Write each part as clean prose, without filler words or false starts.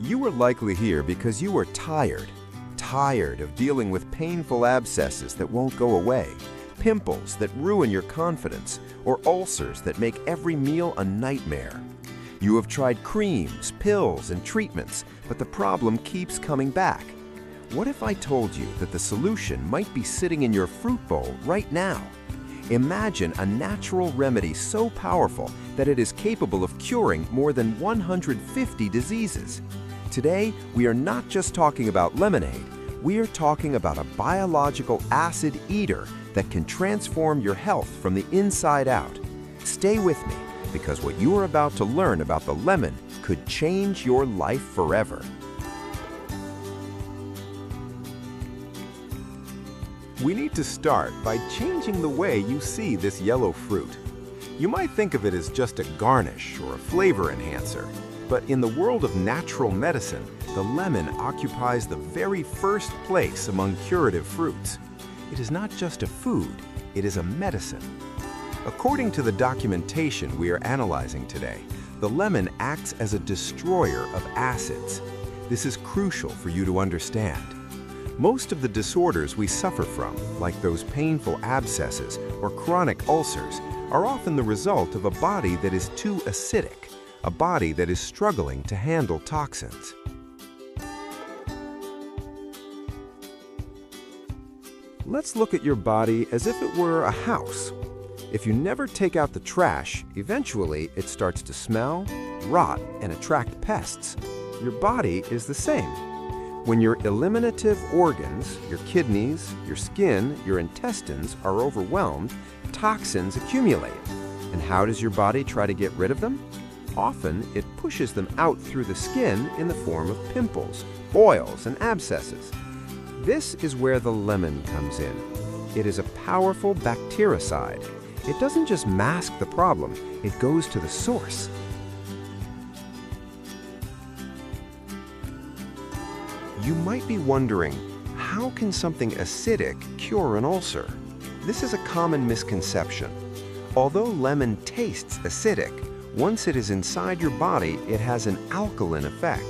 You are likely here because you are tired of dealing with painful abscesses that won't go away, pimples that ruin your confidence, or ulcers that make every meal a nightmare. You have tried creams, pills, and treatments, but the problem keeps coming back. What if I told you that the solution might be sitting in your fruit bowl right now? Imagine a natural remedy so powerful that it is capable of curing more than 150 diseases. Today, we are not just talking about lemonade. We are talking about a biological acid eater that can transform your health from the inside out. Stay with me, because what you are about to learn about the lemon could change your life forever. We need to start by changing the way you see this yellow fruit. You might think of it as just a garnish or a flavor enhancer, but in the world of natural medicine, the lemon occupies the very first place among curative fruits. It is not just a food, it is a medicine. According to the documentation we are analyzing today, the lemon acts as a destroyer of acids. This is crucial for you to understand. Most of the disorders we suffer from, like those painful abscesses or chronic ulcers, are often the result of a body that is too acidic, a body that is struggling to handle toxins. Let's look at your body as if it were a house. If you never take out the trash, eventually it starts to smell, rot, and attract pests. Your body is the same. When your eliminative organs, your kidneys, your skin, your intestines are overwhelmed, toxins accumulate. And how does your body try to get rid of them? Often, it pushes them out through the skin in the form of pimples, boils, and abscesses. This is where the lemon comes in. It is a powerful bactericide. It doesn't just mask the problem, it goes to the source. You might be wondering, how can something acidic cure an ulcer? This is a common misconception. Although lemon tastes acidic, once it is inside your body, it has an alkaline effect.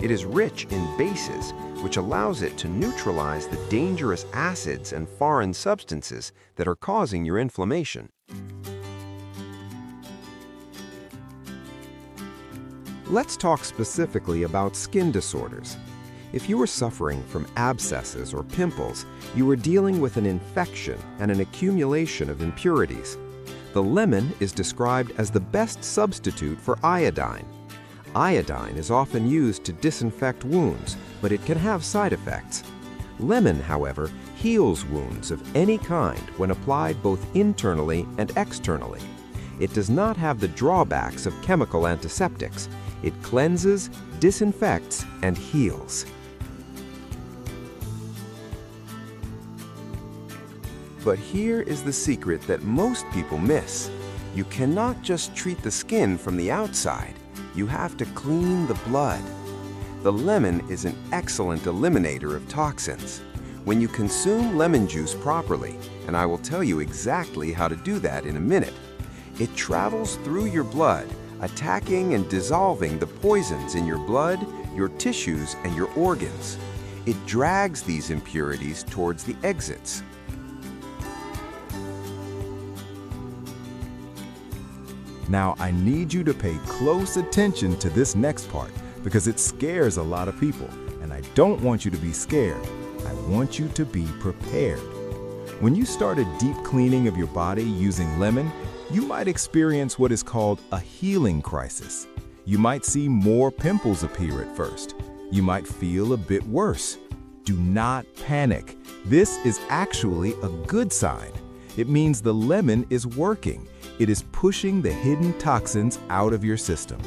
It is rich in bases, which allows it to neutralize the dangerous acids and foreign substances that are causing your inflammation. Let's talk specifically about skin disorders. If you are suffering from abscesses or pimples, you are dealing with an infection and an accumulation of impurities. The lemon is described as the best substitute for iodine. Iodine is often used to disinfect wounds, but it can have side effects. Lemon, however, heals wounds of any kind when applied both internally and externally. It does not have the drawbacks of chemical antiseptics. It cleanses, disinfects, and heals. But here is the secret that most people miss. You cannot just treat the skin from the outside. You have to clean the blood. The lemon is an excellent eliminator of toxins. When you consume lemon juice properly, and I will tell you exactly how to do that in a minute, it travels through your blood, attacking and dissolving the poisons in your blood, your tissues, and your organs. It drags these impurities towards the exits. Now, I need you to pay close attention to this next part because it scares a lot of people, and I don't want you to be scared. I want you to be prepared. When you start a deep cleaning of your body using lemon, you might experience what is called a healing crisis. You might see more pimples appear at first. You might feel a bit worse. Do not panic. This is actually a good sign. It means the lemon is working. It is pushing the hidden toxins out of your system.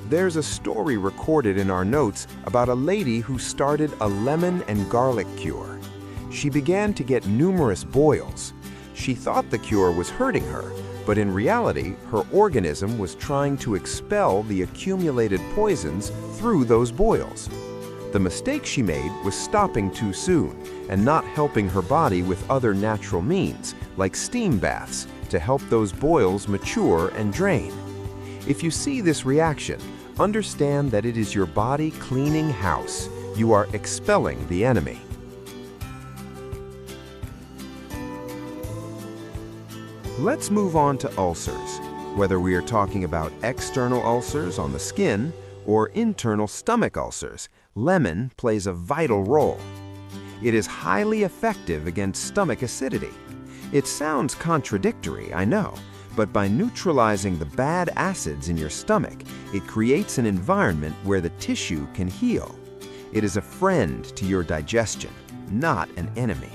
There's a story recorded in our notes about a lady who started a lemon and garlic cure. She began to get numerous boils. She thought the cure was hurting her, but in reality, her organism was trying to expel the accumulated poisons through those boils. The mistake she made was stopping too soon and not helping her body with other natural means, like steam baths, to help those boils mature and drain. If you see this reaction, understand that it is your body cleaning house. You are expelling the enemy. Let's move on to ulcers. Whether we are talking about external ulcers on the skin or internal stomach ulcers, lemon plays a vital role. It is highly effective against stomach acidity. It sounds contradictory, I know, but by neutralizing the bad acids in your stomach, it creates an environment where the tissue can heal. It is a friend to your digestion, not an enemy.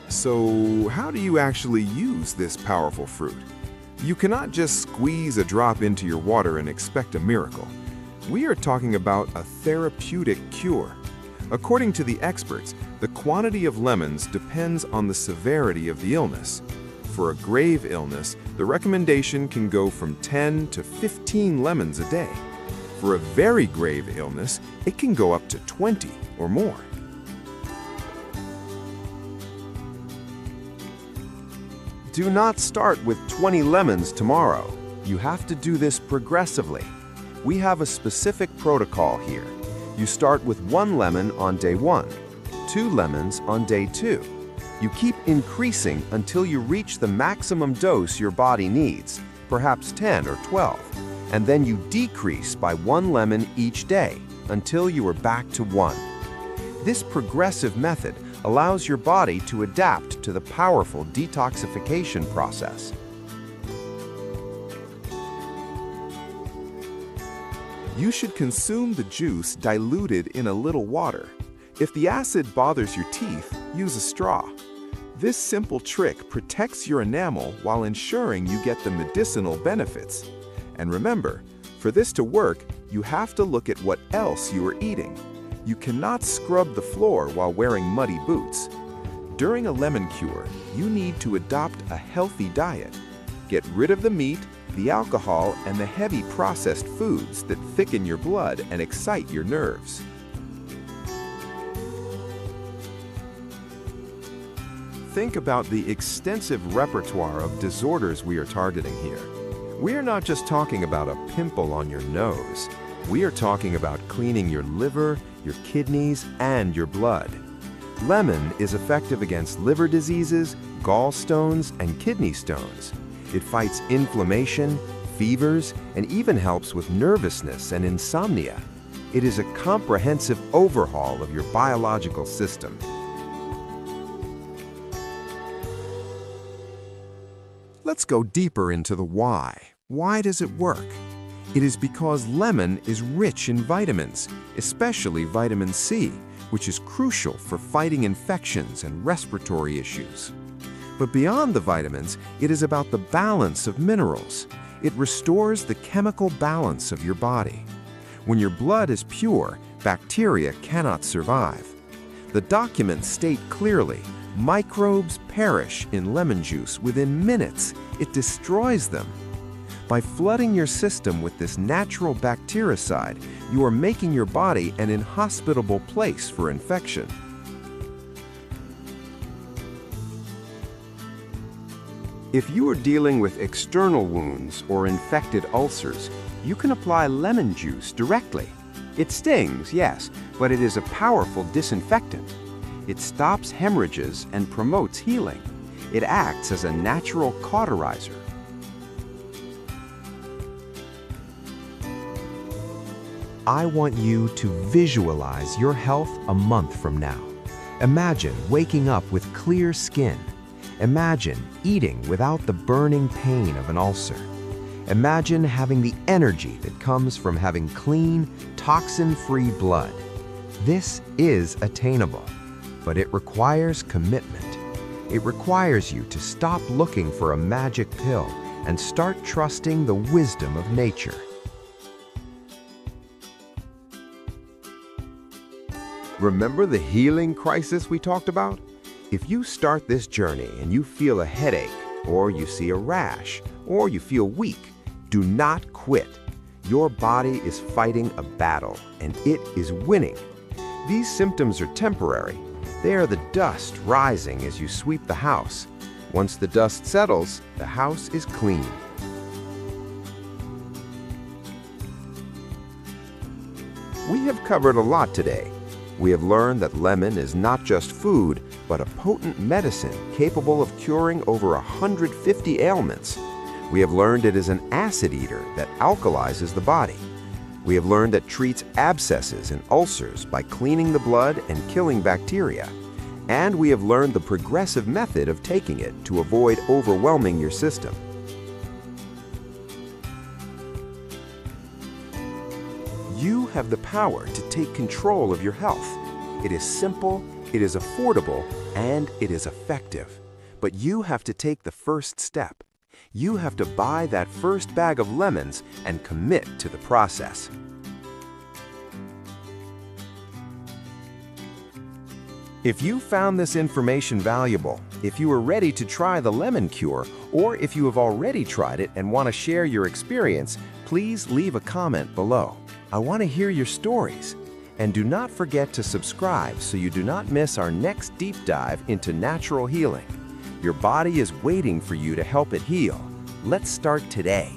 So, how do you actually use this powerful fruit? You cannot just squeeze a drop into your water and expect a miracle. We are talking about a therapeutic cure. According to the experts, the quantity of lemons depends on the severity of the illness. For a grave illness, the recommendation can go from 10 to 15 lemons a day. For a very grave illness, it can go up to 20 or more. Do not start with 20 lemons tomorrow. You have to do this progressively. We have a specific protocol here. You start with 1 lemon on day 1, 2 lemons on day 2. You keep increasing until you reach the maximum dose your body needs, perhaps 10 or 12, and then you decrease by 1 lemon each day until you are back to 1. This progressive method allows your body to adapt to the powerful detoxification process. You should consume the juice diluted in a little water. If the acid bothers your teeth, use a straw. This simple trick protects your enamel while ensuring you get the medicinal benefits. And remember, for this to work, you have to look at what else you are eating. You cannot scrub the floor while wearing muddy boots. During a lemon cure, you need to adopt a healthy diet. Get rid of the meat, the alcohol, and the heavy processed foods that thicken your blood and excite your nerves. Think about the extensive repertoire of disorders we are targeting here. We are not just talking about a pimple on your nose. We are talking about cleaning your liver, your kidneys, and your blood. Lemon is effective against liver diseases, gallstones, and kidney stones. It fights inflammation, fevers, and even helps with nervousness and insomnia. It is a comprehensive overhaul of your biological system. Let's go deeper into the why. Why does it work? It is because lemon is rich in vitamins, especially vitamin C, which is crucial for fighting infections and respiratory issues. But beyond the vitamins, it is about the balance of minerals. It restores the chemical balance of your body. When your blood is pure, bacteria cannot survive. The documents state clearly, microbes perish in lemon juice within minutes. It destroys them. By flooding your system with this natural bactericide, you are making your body an inhospitable place for infection. If you are dealing with external wounds or infected ulcers, you can apply lemon juice directly. It stings, yes, but it is a powerful disinfectant. It stops hemorrhages and promotes healing. It acts as a natural cauterizer. I want you to visualize your health a month from now. Imagine waking up with clear skin. Imagine eating without the burning pain of an ulcer. Imagine having the energy that comes from having clean, toxin-free blood. This is attainable, but it requires commitment. It requires you to stop looking for a magic pill and start trusting the wisdom of nature. Remember the healing crisis we talked about? If you start this journey and you feel a headache, or you see a rash, or you feel weak, do not quit. Your body is fighting a battle, and it is winning. These symptoms are temporary, They are the dust rising as you sweep the house. Once the dust settles, the house is clean. We have covered a lot today. We have learned that lemon is not just food, but a potent medicine capable of curing over 150 ailments. We have learned it is an acid eater that alkalizes the body. We have learned that it treats abscesses and ulcers by cleaning the blood and killing bacteria. And we have learned the progressive method of taking it to avoid overwhelming your system. You have the power to take control of your health. It is simple, it is affordable, and it is effective. But you have to take the first step. You have to buy that first bag of lemons and commit to the process. If you found this information valuable, if you are ready to try the lemon cure, or if you have already tried it and want to share your experience, please leave a comment below. I want to hear your stories. And do not forget to subscribe so you do not miss our next deep dive into natural healing. Your body is waiting for you to help it heal. Let's start today.